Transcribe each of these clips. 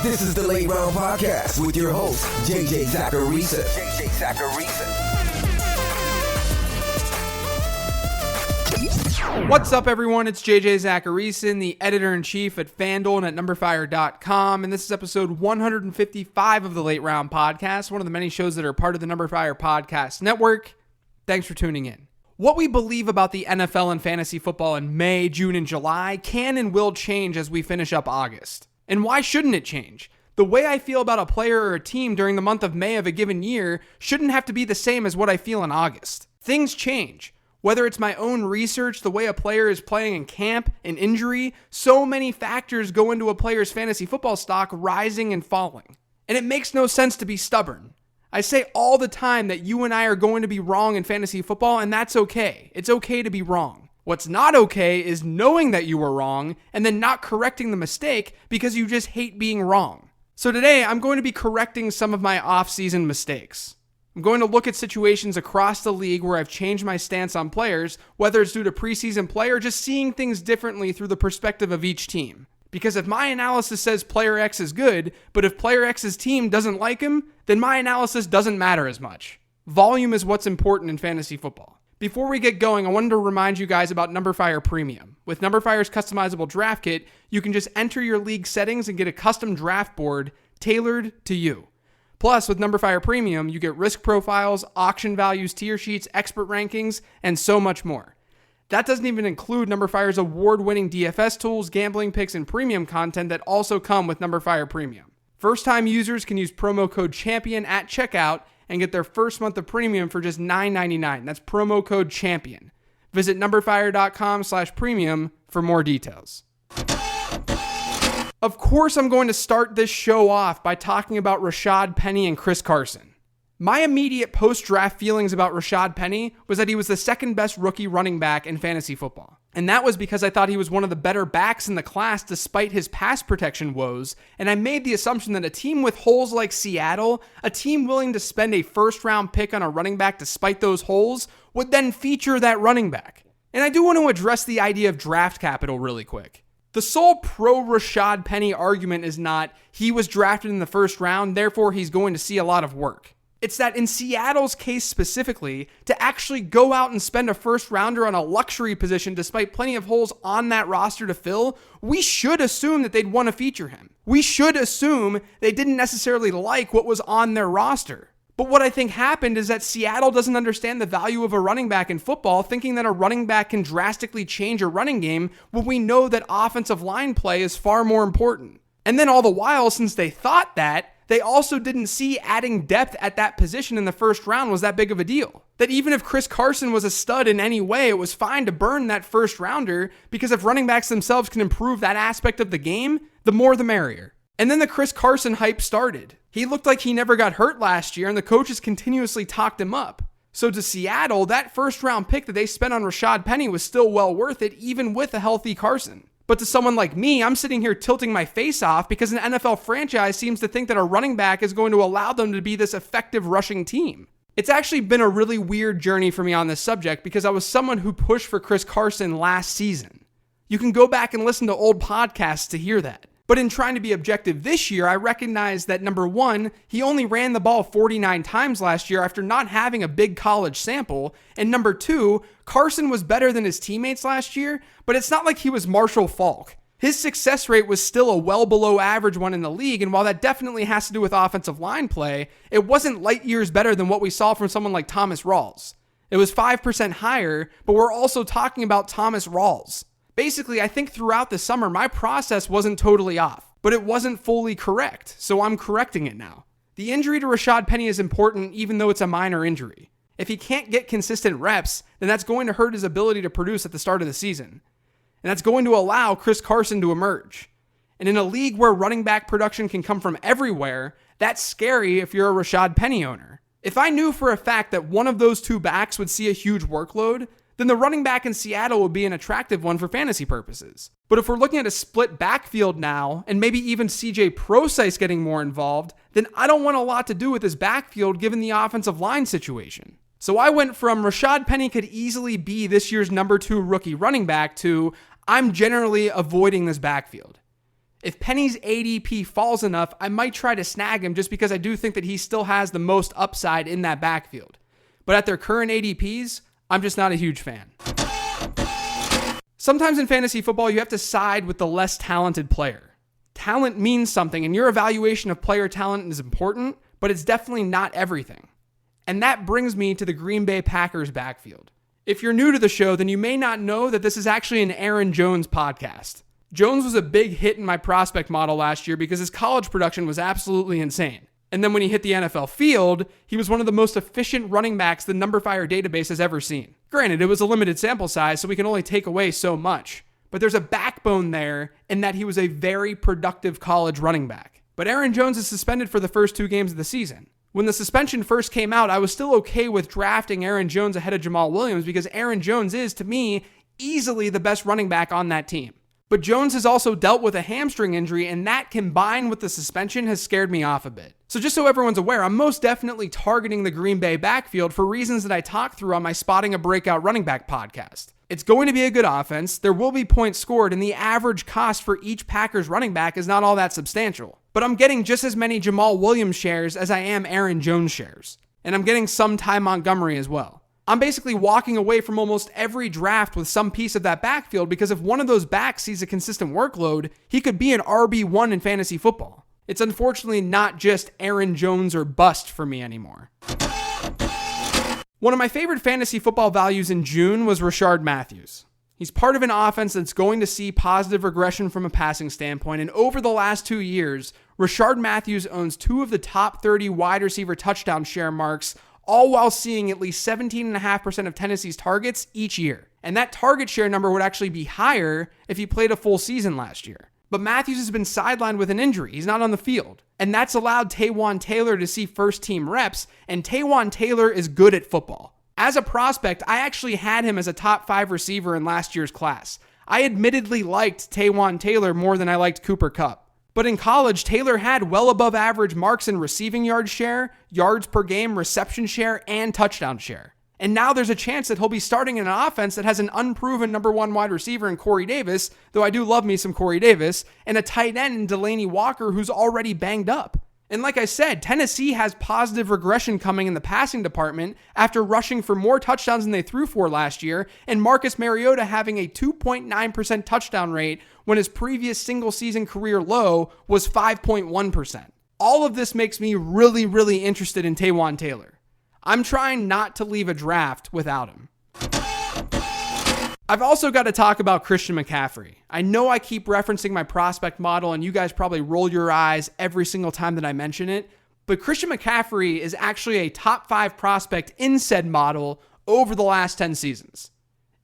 This is the Late Round Podcast with your host, JJ Zachariason. What's up, everyone? It's JJ Zachariason, the editor-in-chief at FanDuel and at NumberFire.com, and this is episode 155 of the Late Round Podcast, one of the many shows that are part of the NumberFire Podcast Network. Thanks for tuning in. What we believe about the NFL and fantasy football in May, June, and July can and will change as we finish up August. And why shouldn't it change? The way I feel about a player or a team during the month of May of a given year shouldn't have to be the same as what I feel in August. Things change. Whether it's my own research, the way a player is playing in camp, an injury, so many factors go into a player's fantasy football stock rising and falling. And it makes no sense to be stubborn. I say all the time that you and I are going to be wrong in fantasy football, and that's okay. It's okay to be wrong. What's not okay is knowing that you were wrong and then not correcting the mistake because you just hate being wrong. So today, I'm going to be correcting some of my off-season mistakes. I'm going to look at situations across the league where I've changed my stance on players, whether it's due to preseason play or just seeing things differently through the perspective of each team. Because if my analysis says player X is good, but if player X's team doesn't like him, then my analysis doesn't matter as much. Volume is what's important in fantasy football. Before we get going, I wanted to remind you guys about NumberFire Premium. With NumberFire's customizable draft kit, you can just enter your league settings and get a custom draft board tailored to you. Plus, with NumberFire Premium, you get risk profiles, auction values, tier sheets, expert rankings, and so much more. That doesn't even include NumberFire's award-winning DFS tools, gambling picks, and premium content that also come with NumberFire Premium. First-time users can use promo code CHAMPION at checkout and get their first month of premium for just $9.99. That's promo code CHAMPION. Visit numberfire.com/premium for more details. Of course, I'm going to start this show off by talking about Rashad Penny and Chris Carson. My immediate post-draft feelings about Rashad Penny was that he was the second best rookie running back in fantasy football. And that was because I thought he was one of the better backs in the class despite his pass protection woes, and I made the assumption that a team with holes like Seattle, a team willing to spend a first-round pick on a running back despite those holes, would then feature that running back. And I do want to address the idea of draft capital really quick. The sole pro-Rashad Penny argument is not, he was drafted in the first round, therefore he's going to see a lot of work. It's that in Seattle's case specifically, to actually go out and spend a first rounder on a luxury position despite plenty of holes on that roster to fill, we should assume that they'd want to feature him. We should assume they didn't necessarily like what was on their roster. But what I think happened is that Seattle doesn't understand the value of a running back in football, thinking that a running back can drastically change a running game when we know that offensive line play is far more important. And then all the while, since they thought that, they also didn't see adding depth at that position in the first round was that big of a deal. That even if Chris Carson was a stud in any way, it was fine to burn that first rounder because if running backs themselves can improve that aspect of the game, the more the merrier. And then the Chris Carson hype started. He looked like he never got hurt last year, and the coaches continuously talked him up. So to Seattle, that first-round pick that they spent on Rashad Penny was still well worth it, even with a healthy Carson. But to someone like me, I'm sitting here tilting my face off because an NFL franchise seems to think that a running back is going to allow them to be this effective rushing team. It's actually been a really weird journey for me on this subject because I was someone who pushed for Chris Carson last season. You can go back and listen to old podcasts to hear that. But in trying to be objective this year, I recognize that number one, he only ran the ball 49 times last year after not having a big college sample. And number two, Carson was better than his teammates last year, but it's not like he was Marshall Faulk. His success rate was still a well below average one in the league, and while that definitely has to do with offensive line play, it wasn't light years better than what we saw from someone like Thomas Rawls. It was 5% higher, but we're also talking about Thomas Rawls. Basically, I think throughout the summer, my process wasn't totally off, but it wasn't fully correct, so I'm correcting it now. The injury to Rashad Penny is important even though it's a minor injury. If he can't get consistent reps, then that's going to hurt his ability to produce at the start of the season. And that's going to allow Chris Carson to emerge. And in a league where running back production can come from everywhere, that's scary if you're a Rashad Penny owner. If I knew for a fact that one of those two backs would see a huge workload, then the running back in Seattle would be an attractive one for fantasy purposes. But if we're looking at a split backfield now, and maybe even CJ Prosise getting more involved, then I don't want a lot to do with this backfield given the offensive line situation. So I went from Rashad Penny could easily be this year's number 2 rookie running back to I'm generally avoiding this backfield. If Penny's ADP falls enough, I might try to snag him just because I do think that he still has the most upside in that backfield. But at their current ADPs, I'm just not a huge fan. Sometimes in fantasy football, you have to side with the less talented player. Talent means something, and your evaluation of player talent is important, but it's definitely not everything. And that brings me to the Green Bay Packers backfield. If you're new to the show, then you may not know that this is actually an Aaron Jones podcast. Jones was a big hit in my prospect model last year because his college production was absolutely insane. And then when he hit the NFL field, he was one of the most efficient running backs the Numberfire database has ever seen. Granted, it was a limited sample size, so we can only take away so much. But there's a backbone there in that he was a very productive college running back. But Aaron Jones is suspended for the first 2 games of the season. When the suspension first came out, I was still okay with drafting Aaron Jones ahead of Jamal Williams because Aaron Jones is, to me, easily the best running back on that team. But Jones has also dealt with a hamstring injury, and that combined with the suspension has scared me off a bit. So just so everyone's aware, I'm most definitely targeting the Green Bay backfield for reasons that I talked through on my Spotting a Breakout Running Back podcast. It's going to be a good offense, there will be points scored, and the average cost for each Packers running back is not all that substantial. But I'm getting just as many Jamal Williams shares as I am Aaron Jones shares. And I'm getting some Ty Montgomery as well. I'm basically walking away from almost every draft with some piece of that backfield because if one of those backs sees a consistent workload, he could be an RB1 in fantasy football. It's unfortunately not just Aaron Jones or bust for me anymore. One of my favorite fantasy football values in June was Rishard Matthews. He's part of an offense that's going to see positive regression from a passing standpoint, and over the last 2 years, Rishard Matthews owns 2 of the top 30 wide receiver touchdown share marks, all while seeing at least 17.5% of Tennessee's targets each year. And that target share number would actually be higher if he played a full season last year. But Matthews has been sidelined with an injury. He's not on the field. And that's allowed Taywan Taylor to see first-team reps, and Taywan Taylor is good at football. As a prospect, I actually had him as a top 5 receiver in last year's class. I admittedly liked Taywan Taylor more than I liked Cooper Kupp. But in college, Taylor had well above average marks in receiving yard share, yards per game, reception share, and touchdown share. And now there's a chance that he'll be starting in an offense that has an unproven number 1 wide receiver in Corey Davis, though I do love me some Corey Davis, and a tight end in Delanie Walker who's already banged up. And like I said, Tennessee has positive regression coming in the passing department after rushing for more touchdowns than they threw for last year, and Marcus Mariota having a 2.9% touchdown rate when his previous single-season career low was 5.1%. All of this makes me really, really interested in Taywan Taylor. I'm trying not to leave a draft without him. I've also got to talk about Christian McCaffrey. I know I keep referencing my prospect model, and you guys probably roll your eyes every single time that I mention it, but Christian McCaffrey is actually a top 5 prospect in said model over the last 10 seasons.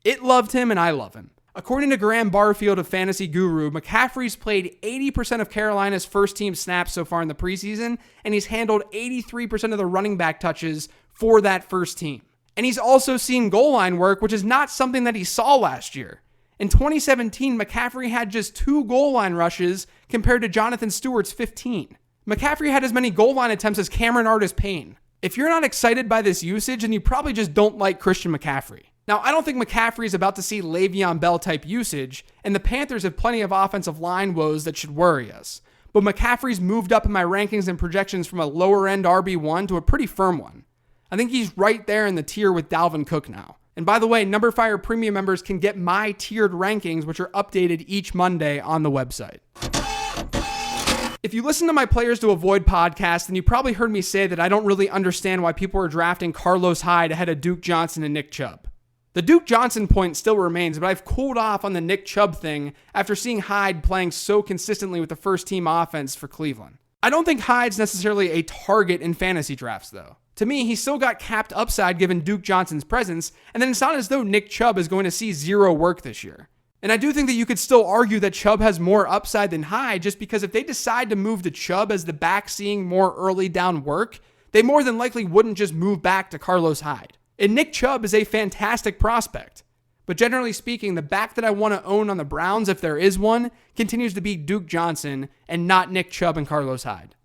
It loved him, and I love him. According to Graham Barfield of Fantasy Guru, McCaffrey's played 80% of Carolina's first-team snaps so far in the preseason, and he's handled 83% of the running back touches for that first team. And he's also seen goal line work, which is not something that he saw last year. In 2017, McCaffrey had just 2 goal line rushes compared to Jonathan Stewart's 15. McCaffrey had as many goal line attempts as Cameron Artis-Payne. If you're not excited by this usage, then you probably just don't like Christian McCaffrey. Now, I don't think McCaffrey is about to see Le'Veon Bell type usage, and the Panthers have plenty of offensive line woes that should worry us. But McCaffrey's moved up in my rankings and projections from a lower end RB1 to a pretty firm one. I think he's right there in the tier with Dalvin Cook now. And by the way, Numberfire Premium members can get my tiered rankings, which are updated each Monday on the website. If you listen to my Players to Avoid podcast, then you probably heard me say that I don't really understand why people are drafting Carlos Hyde ahead of Duke Johnson and Nick Chubb. The Duke Johnson point still remains, but I've cooled off on the Nick Chubb thing after seeing Hyde playing so consistently with the first-team offense for Cleveland. I don't think Hyde's necessarily a target in fantasy drafts, though. To me, he's still got capped upside given Duke Johnson's presence, and then it's not as though Nick Chubb is going to see 0 work this year. And I do think that you could still argue that Chubb has more upside than Hyde, just because if they decide to move to Chubb as the back seeing more early down work, they more than likely wouldn't just move back to Carlos Hyde. And Nick Chubb is a fantastic prospect. But generally speaking, the back that I want to own on the Browns, if there is one, continues to be Duke Johnson and not Nick Chubb and Carlos Hyde.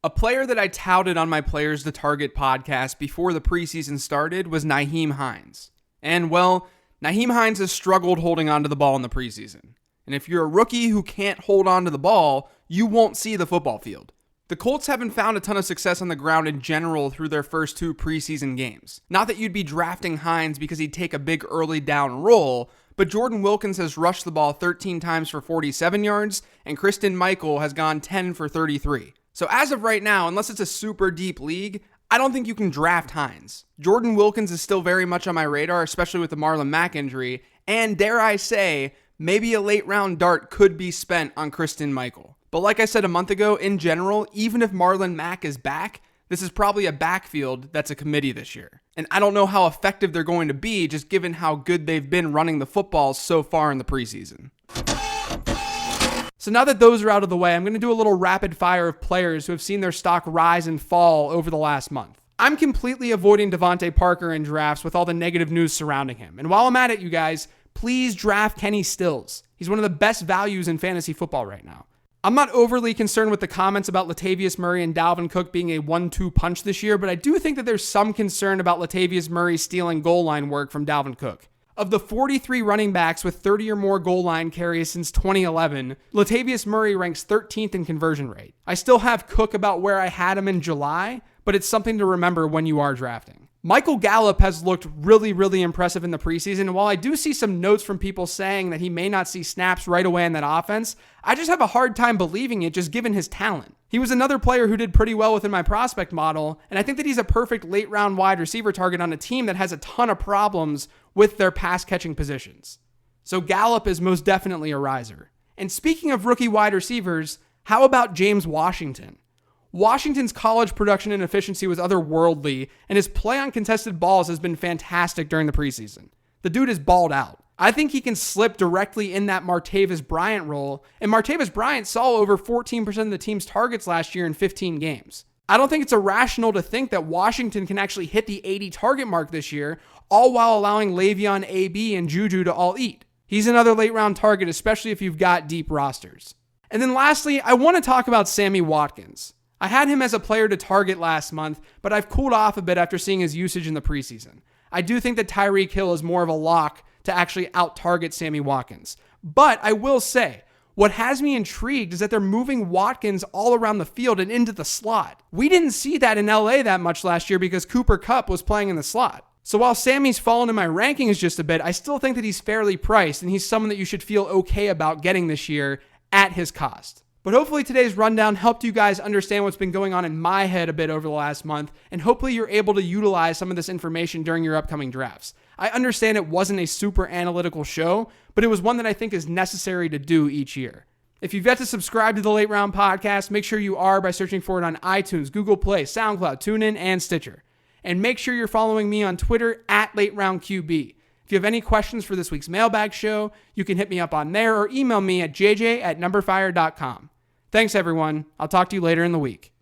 A player that I touted on my Players to Target podcast before the preseason started was Nyheim Hines. And well, Nyheim Hines has struggled holding on to the ball in the preseason. And if you're a rookie who can't hold on to the ball, you won't see the football field. The Colts haven't found a ton of success on the ground in general through their first 2 preseason games. Not that you'd be drafting Hines because he'd take a big early down role, but Jordan Wilkins has rushed the ball 13 times for 47 yards, and Christine Michael has gone 10 for 33. So as of right now, unless it's a super deep league, I don't think you can draft Hines. Jordan Wilkins is still very much on my radar, especially with the Marlon Mack injury, and dare I say, maybe a late round dart could be spent on Christine Michael. But like I said a month ago, in general, even if Marlon Mack is back, this is probably a backfield that's a committee this year. And I don't know how effective they're going to be, just given how good they've been running the football so far in the preseason. So now that those are out of the way, I'm going to do a little rapid fire of players who have seen their stock rise and fall over the last month. I'm completely avoiding Devontae Parker in drafts with all the negative news surrounding him. And while I'm at it, you guys, please draft Kenny Stills. He's one of the best values in fantasy football right now. I'm not overly concerned with the comments about Latavius Murray and Dalvin Cook being a 1-2 punch this year, but I do think that there's some concern about Latavius Murray stealing goal line work from Dalvin Cook. Of the 43 running backs with 30 or more goal line carries since 2011, Latavius Murray ranks 13th in conversion rate. I still have Cook about where I had him in July, but it's something to remember when you are drafting. Michael Gallup has looked really, really impressive in the preseason, and while I do see some notes from people saying that he may not see snaps right away in that offense, I just have a hard time believing it just given his talent. He was another player who did pretty well within my prospect model, and I think that he's a perfect late round wide receiver target on a team that has a ton of problems with their pass catching positions. So Gallup is most definitely a riser. And speaking of rookie wide receivers, how about James Washington? Washington's college production and efficiency was otherworldly, and his play on contested balls has been fantastic during the preseason. The dude is balled out. I think he can slip directly in that Martavis Bryant role, and Martavis Bryant saw over 14% of the team's targets last year in 15 games. I don't think it's irrational to think that Washington can actually hit the 80 target mark this year, all while allowing Le'Veon, AB, and Juju to all eat. He's another late round target, especially if you've got deep rosters. And then lastly, I want to talk about Sammy Watkins. I had him as a player to target last month, but I've cooled off a bit after seeing his usage in the preseason. I do think that Tyreek Hill is more of a lock to actually out-target Sammy Watkins. But I will say, what has me intrigued is that they're moving Watkins all around the field and into the slot. We didn't see that in LA that much last year because Cooper Kupp was playing in the slot. So while Sammy's fallen in my rankings just a bit, I still think that he's fairly priced and he's someone that you should feel okay about getting this year at his cost. But hopefully today's rundown helped you guys understand what's been going on in my head a bit over the last month, and hopefully you're able to utilize some of this information during your upcoming drafts. I understand it wasn't a super analytical show, but it was one that I think is necessary to do each year. If you've yet to subscribe to the Late Round Podcast, make sure you are by searching for it on iTunes, Google Play, SoundCloud, TuneIn, and Stitcher. And make sure you're following me on Twitter at LateRoundQB. If you have any questions for this week's mailbag show, you can hit me up on there or email me at jj@numberfire.com. Thanks, everyone. I'll talk to you later in the week.